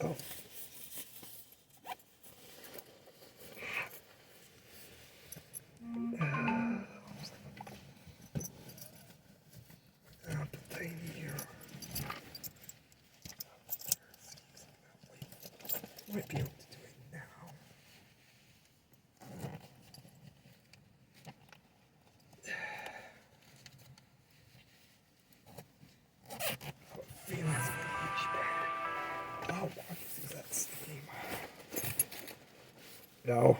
Oh. Might be able to do it now. Feeling much better. Oh, what is that steam? No,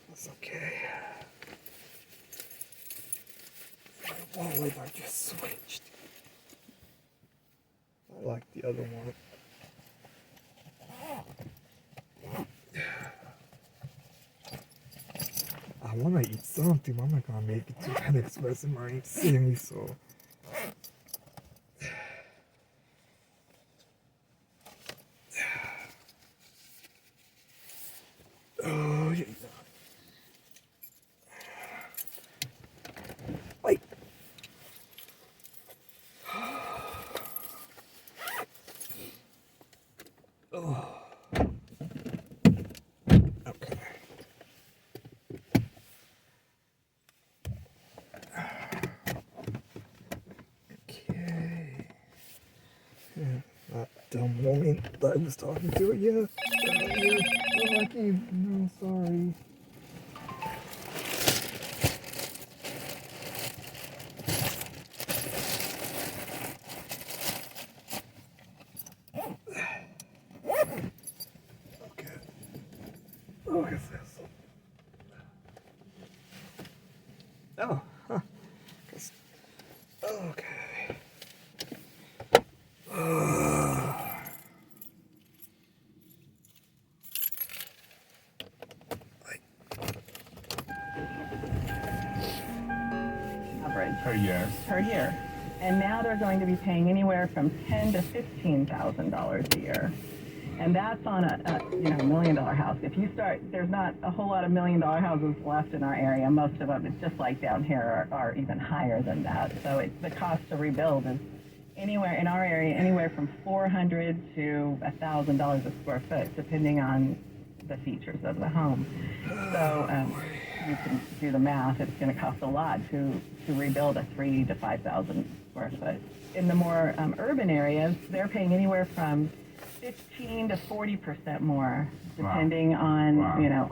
that's okay. The wallet I just switched. I like the other one. I want to eat something, but I'm not gonna make it to that express and I ain't seeing me, so. Oh, yeah. Wait. Oh. Okay. Okay. That dumb woman that I was talking to it, yeah. Oh, I can't. No, sorry. Okay. Look at this. Oh, huh. Okay. Per year. And now they're going to be paying anywhere from $10,000 to $15,000 a year. And that's on a $1 million house. If you start, there's not a whole lot of $1 million houses left in our area. Most of them, it's just like down here, are even higher than that. So the cost to rebuild is anywhere in our area, anywhere from $400 to $1,000 a square foot, depending on the features of the home. So you can do the math. It's going to cost a lot to rebuild a 3,000 to 5,000 square foot. In the more urban areas, they're paying anywhere from 15 to 40% more, depending on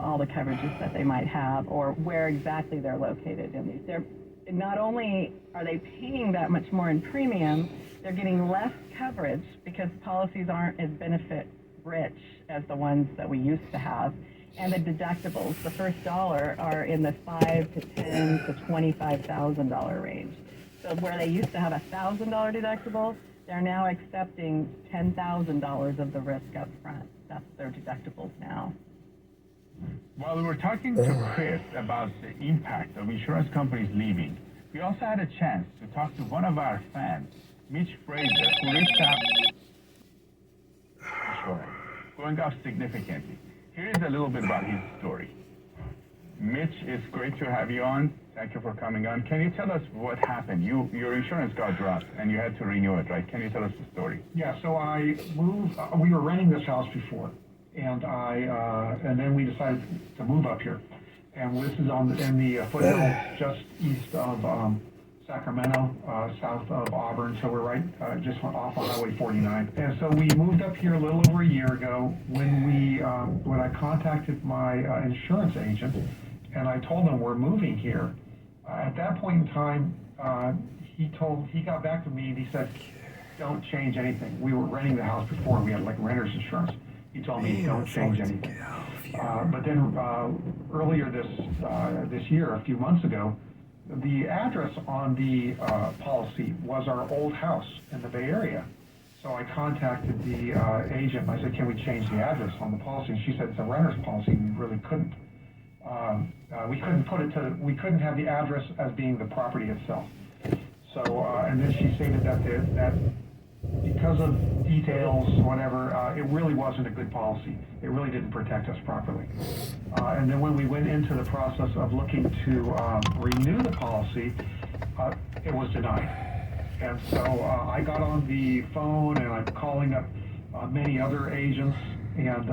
all the coverages that they might have or where exactly they're located in these. They're not only are they paying that much more in premium, they're getting less coverage because policies aren't as benefit rich as the ones that we used to have. And the deductibles, the first dollar, are in the $5,000 to $10,000 to $25,000 range. So where they used to have $1,000 deductible, they're now accepting $10,000 of the risk up front. That's their deductibles now. While we were talking to Chris about the impact of insurance companies leaving, we also had a chance to talk to one of our fans, Mitch Fraser, who reached out insurance, going up significantly. Here is a little bit about his story. Mitch, it's great to have you on. Thank you for coming on. Can you tell us what happened? Your insurance got dropped and you had to renew it, right? Can you tell us the story? Yeah, so I moved, we were renting this house before, and then we decided to move up here. And this is in the foothills just east of Sacramento, south of Auburn, so we're right, just went off on Highway 49. And so we moved up here a little over a year ago when I contacted my insurance agent, and I told them we're moving here. At that point in time, he got back to me and he said, don't change anything. We were renting the house before, we had like renter's insurance. He told me, don't change anything. But then earlier this year, a few months ago, the address on the policy was our old house in the Bay Area. So I contacted the agent and I said, can we change the address on the policy? And she said, it's a renter's policy, we really couldn't. We couldn't have the address as being the property itself. So, and then she stated that because of details, whatever, it really wasn't a good policy. It really didn't protect us properly. And then when we went into the process of looking to renew the policy, it was denied. And so I got on the phone and I'm calling up many other agents, and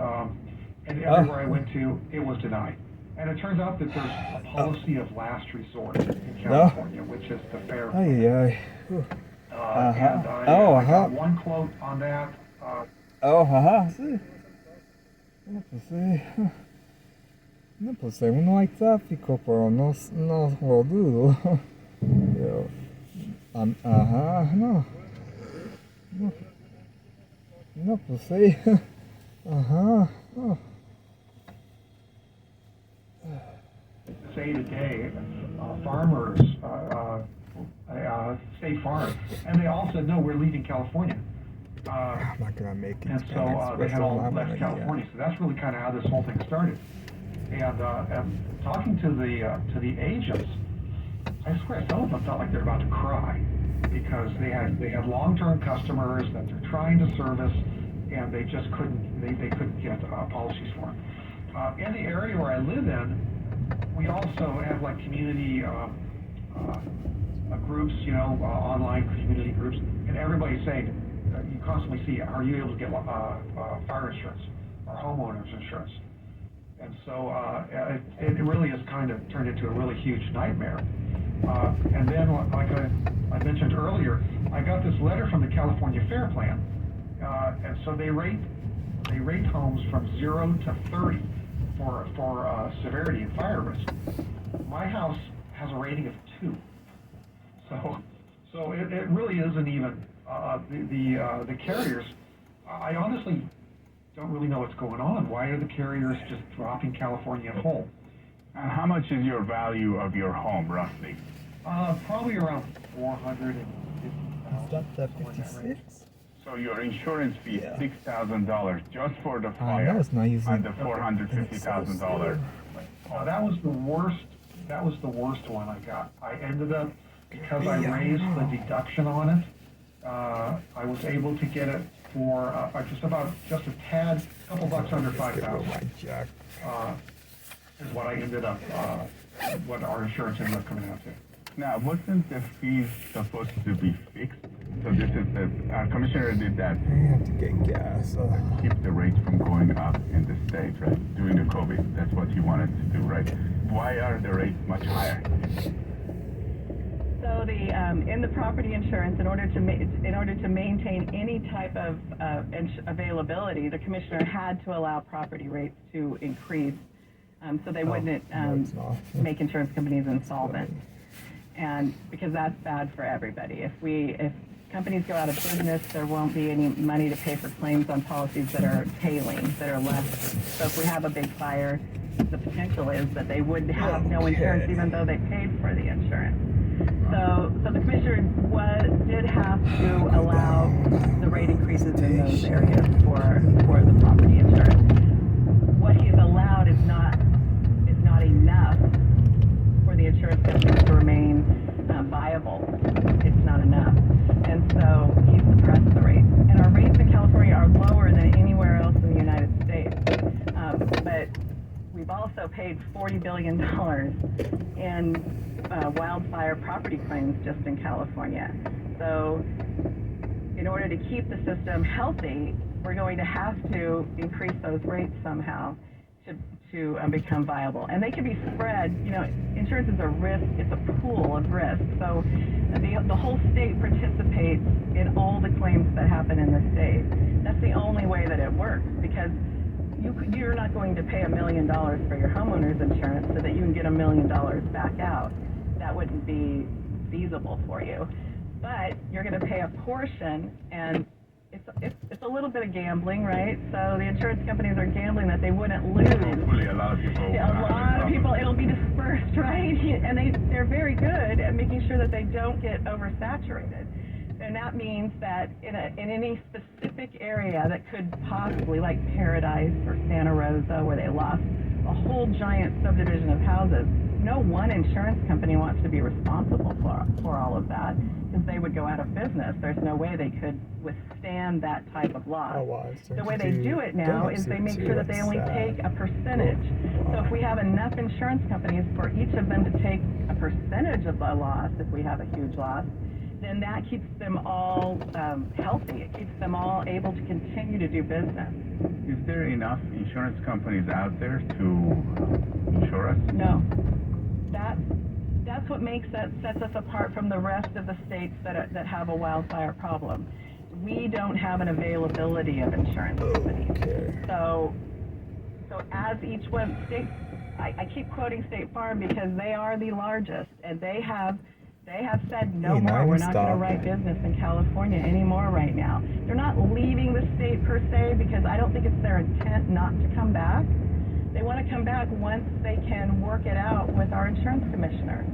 everywhere I went to, it was denied. And it turns out that there's a policy of last resort in California, which is the fair. Ay, ay. And I got one quote on that. Sí. No, pues sí. No, pues según no hay tráfico, pero no lo dudo. Pero, no. No, pues sí. No. Say today, farmers, State Farm, and they all said, no, we're leaving California. I'm not gonna make it. And so they had all left California. So that's really kind of how this whole thing started. And talking to the agents, I swear some of them felt like they're about to cry because they had long-term customers that they're trying to service, and they just couldn't get policies for them. In the area where I live in, we also have like community groups, online community groups, and everybody's saying, you constantly see, are you able to get fire insurance or homeowners insurance? And so it really has kind of turned into a really huge nightmare. And then, like I mentioned earlier, I got this letter from the California Fair Plan, and so they rate homes from 0 to 30 for severity and fire risk. My house has a rating of 2, so it really isn't even the carriers. I honestly don't really know what's going on. Why are the carriers just dropping California whole? And how much is your value of your home, roughly? Probably around $450,000. Is that the 56? So your insurance fee is $6,000 just for the I fire, know it's not using and the $450,000. That was the worst. That was the worst one I got. I ended up, because I raised the deduction on it, I was able to get it for just a tad, couple bucks under $5,000. Is what I ended up, what our insurance ended up coming out to. Now, wasn't the fees supposed to be fixed? So this is our commissioner did that. I have to get gas. Keep the rates from going up in the state, right? During the COVID, that's what he wanted to do, right? Why are the rates much higher? So in the property insurance, in order to maintain any type of availability, the commissioner had to allow property rates to increase, so they wouldn't make insurance companies insolvent. And because that's bad for everybody. If companies go out of business, there won't be any money to pay for claims on policies that are tailing, that are left. So if we have a big fire, the potential is that they would have no insurance even though they paid for the insurance. So the commissioner did have to allow the rate increases in those areas for the property insurance. What he's allowed is not enough for the insurance companies to remain viable. It's not enough. And so he suppressed the rates. And our rates in California are lower than anywhere else in the United States. But we've also paid $40 billion in wildfire property claims just in California. So in order to keep the system healthy, we're going to have to increase those rates somehow to become viable. And they can be spread, insurance is a risk, it's a pool of risk. So the whole state participates in all the claims that happen in the state. That's the only way that it works, because you're not going to pay $1 million for your homeowner's insurance so that you can get $1 million back out. That wouldn't be feasible for you. But you're going to pay a portion, and it's a little bit of gambling, right? So the insurance companies are gambling that they wouldn't lose. Hopefully a lot of people. It'll be dispersed, right? And they're very good at making sure that they don't get oversaturated. And that means that in any specific area that could possibly, like Paradise or Santa Rosa, where they lost a whole giant subdivision of houses, no one insurance company wants to be responsible for all of that, because they would go out of business. There's no way they could withstand that type of loss. The way they do it now is they make sure that they only take a percentage. So if we have enough insurance companies for each of them to take a percentage of the loss, if we have a huge loss, then that keeps them all healthy. It keeps them all able to continue to do business. Is there enough insurance companies out there to insure us? No. That's what sets us apart from the rest of the states that have a wildfire problem. We don't have an availability of insurance companies. So as each one, I keep quoting State Farm because they are the largest, and they have said no more. We're not going to write business in California anymore right now. They're not leaving the state per se because I don't think it's their intent not to come back. They want to come back once they can work it out with our insurance commissioner.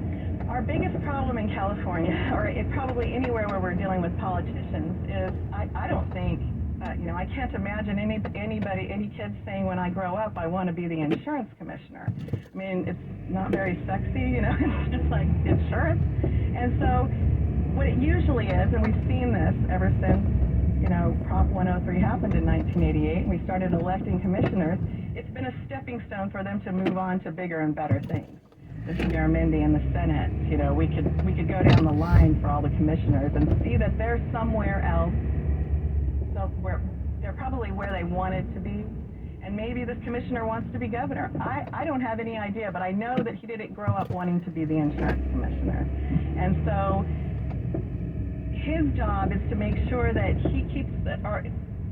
Our biggest problem in California, or probably anywhere where we're dealing with politicians, is I don't think, I can't imagine any kids saying when I grow up I want to be the insurance commissioner. I mean, it's not very sexy, it's just like insurance. And so what it usually is, and we've seen this ever since, Prop 103 happened in 1988, and we started electing commissioners, it's been a stepping stone for them to move on to bigger and better things. The Garamendi in the Senate, we could go down the line for all the commissioners and see that they're somewhere else, where they're probably where they wanted to be, and maybe this commissioner wants to be governor. I don't have any idea, but I know that he didn't grow up wanting to be the insurance commissioner. And so his job is to make sure that he keeps,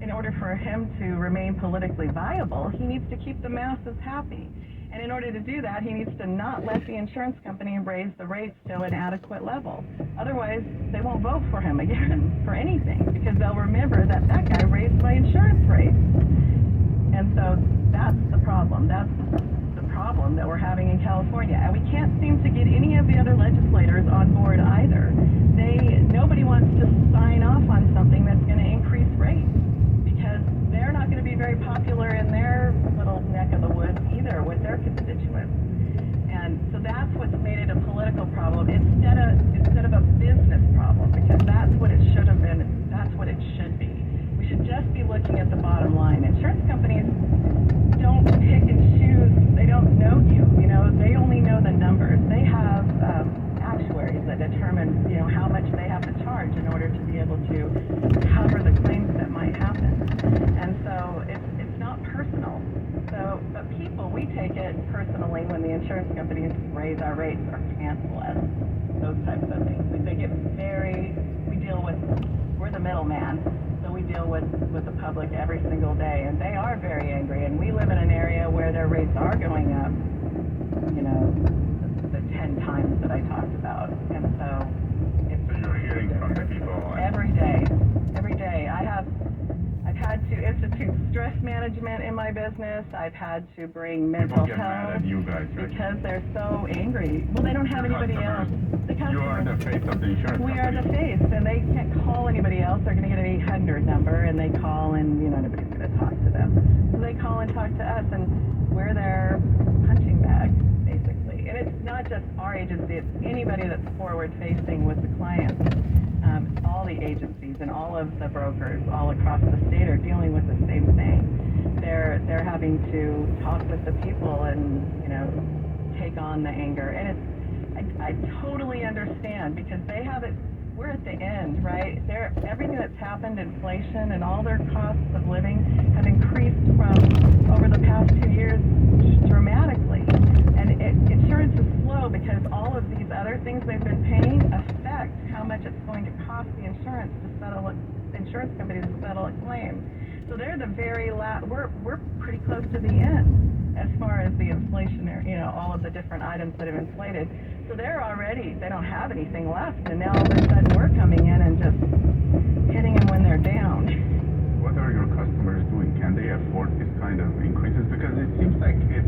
in order for him to remain politically viable, he needs to keep the masses happy. And in order to do that, he needs to not let the insurance company raise the rates to an adequate level. Otherwise, they won't vote for him again for anything, because they'll remember that guy raised my insurance rates. And so that's the problem. That's the problem that we're having in California. And we can't seem to get any of the other legislators on board either. Nobody wants to sign off on something that's going to increase rates, because they're not going to be very popular in their little neck of the woods either with their constituents. And so that's what's made it a political problem instead of a business problem, because that's what it should have been. That's what it should be. We should just be looking at the bottom line. Insurance companies don't pick and choose. They don't know you. They only know the numbers. They have actuaries that determine, how much they have to charge in order to be able to cover the claims that might happen. And so it's not personal. But people, we take it personally when the insurance companies raise our rates or cancel us, those types of things. We're the middleman, so we deal with the public every single day, and they are very angry, and we live in an area where their rates are going up, the 10 times that I talked about. And so you're hearing from the people every day. I've had to institute stress management in my business. I've had to bring mental people get health mad at you guys, right? because they're so angry. Well, they don't have anybody else. You are the face of the insurance We company. are the face, and they can't call anybody else. They're going to get an 800 number, and they call, and nobody's going to talk to them. So they call and talk to us, and we're their punching bag, basically. And it's not just our agency; it's anybody that's forward-facing with the clients. All the agencies and all of the brokers all across the state are dealing with the same thing. They're having to talk with the people and take on the anger, and I totally understand, because they have it. We're at the end, right? Everything that's happened, inflation and all their costs of living have increased from over the past 2 years dramatically. And insurance is slow because all of these other things they've been paying affect how much it's going to cost the insurance companies to settle a claim. So they're the very last. We're pretty close to the end as far as the inflationary, all of the different items that have inflated. So they don't have anything left, and now all of a sudden we're coming in and just hitting them when they're down. What are your customers doing? Can they afford this kind of increases? Because it seems like it's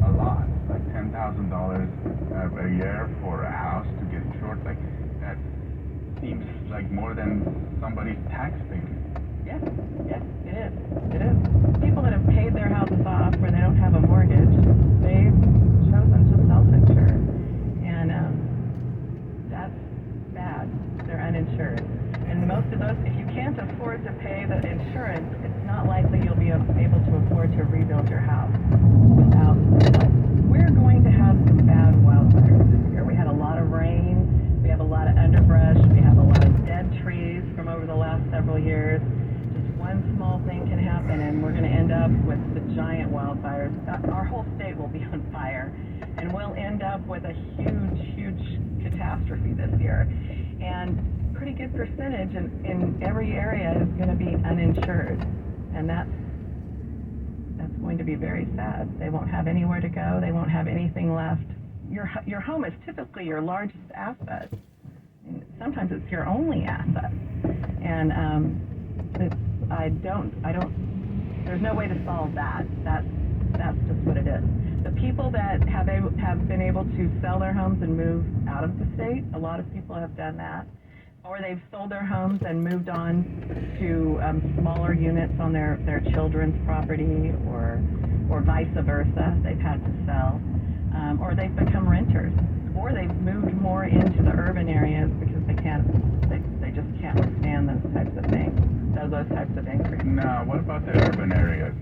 a lot, like $10,000 a year for a house to get insured. Like that seems like more than somebody's tax payment. Yes, it is. People that have paid their houses off where they don't have a mortgage, they've chosen to self-insure. And that's bad. They're uninsured. And most of those, if you can't afford to pay the insurance, it's not likely you'll be able to afford to rebuild your house without help. We're going to have some bad wildfires this year. We had a lot of rain. We have a lot of underbrush. We have a lot giant wildfires. Our whole state will be on fire, and we'll end up with a huge catastrophe this year. And pretty good percentage in every area is going to be uninsured, and that's going to be very sad. They won't have anywhere to go. They won't have anything left. Your home is typically your largest asset. Sometimes it's your only asset, and there's no way to solve that. That's just what it is. The people that have been able to sell their homes and move out of the state, a lot of people have done that, or they've sold their homes and moved on to smaller units on their children's property, or vice versa. They've had to sell, or they've become renters, or they've moved more into the urban areas because they just can't withstand those types of things, those types of increases. Now, what about the urban areas?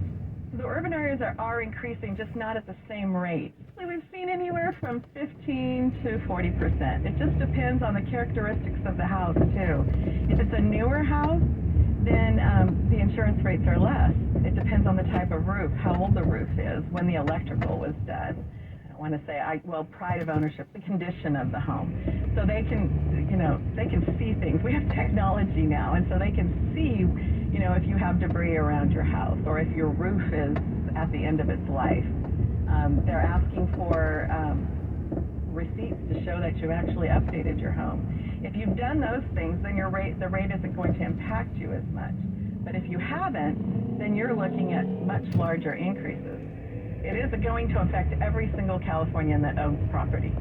The urban areas are increasing, just not at the same rate. We've seen anywhere from 15 to 40%. It just depends on the characteristics of the house, too. If it's a newer house, then the insurance rates are less. It depends on the type of roof, how old the roof is, when the electrical was done. I want to say, pride of ownership, the condition of the home. So they can see things. We have technology now, and so they can see, if you have debris around your house, or if your roof is at the end of its life. They're asking for receipts to show that you've actually updated your home. If you've done those things, then the rate isn't going to impact you as much. But if you haven't, then you're looking at much larger increases. It is going to affect every single Californian that owns property.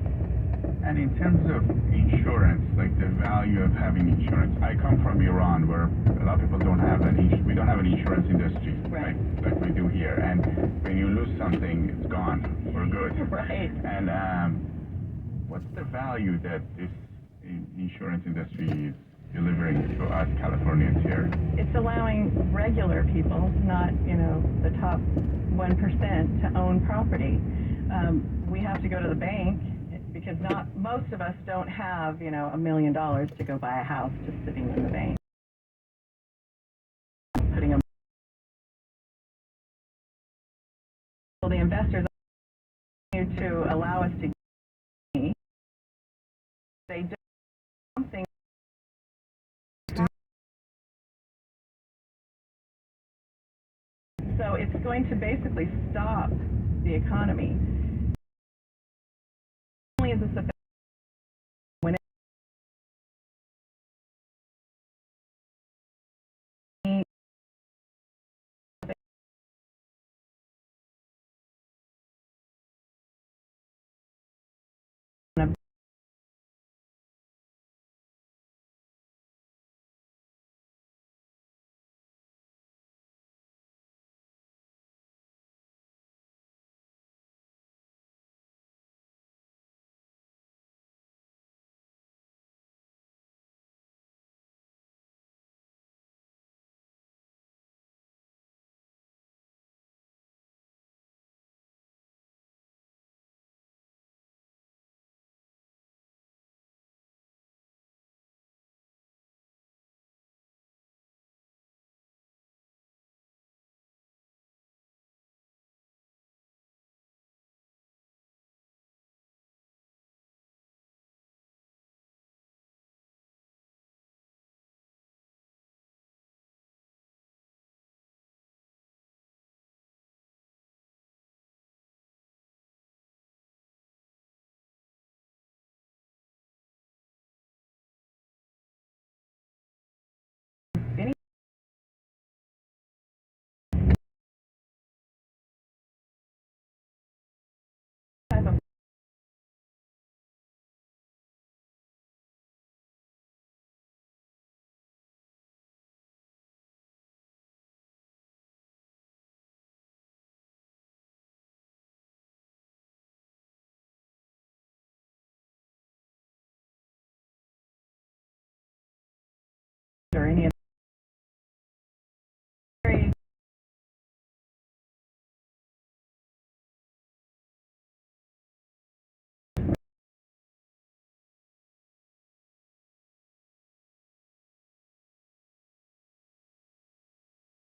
And in terms of insurance, like the value of having insurance, I come from Iran, where a lot of people don't have we don't have an insurance industry Right. like we do here. And when you lose something, it's gone for good. Right. And what's the value that this insurance industry is delivering to us Californians here? It's allowing regular people, not, the top 1%, to own property. We have to go to the bank because most of us don't have, $1 million to go buy a house just sitting in the bank. So the investors continue to allow us to get, they do something. So it's going to basically stop the economy. Not only is this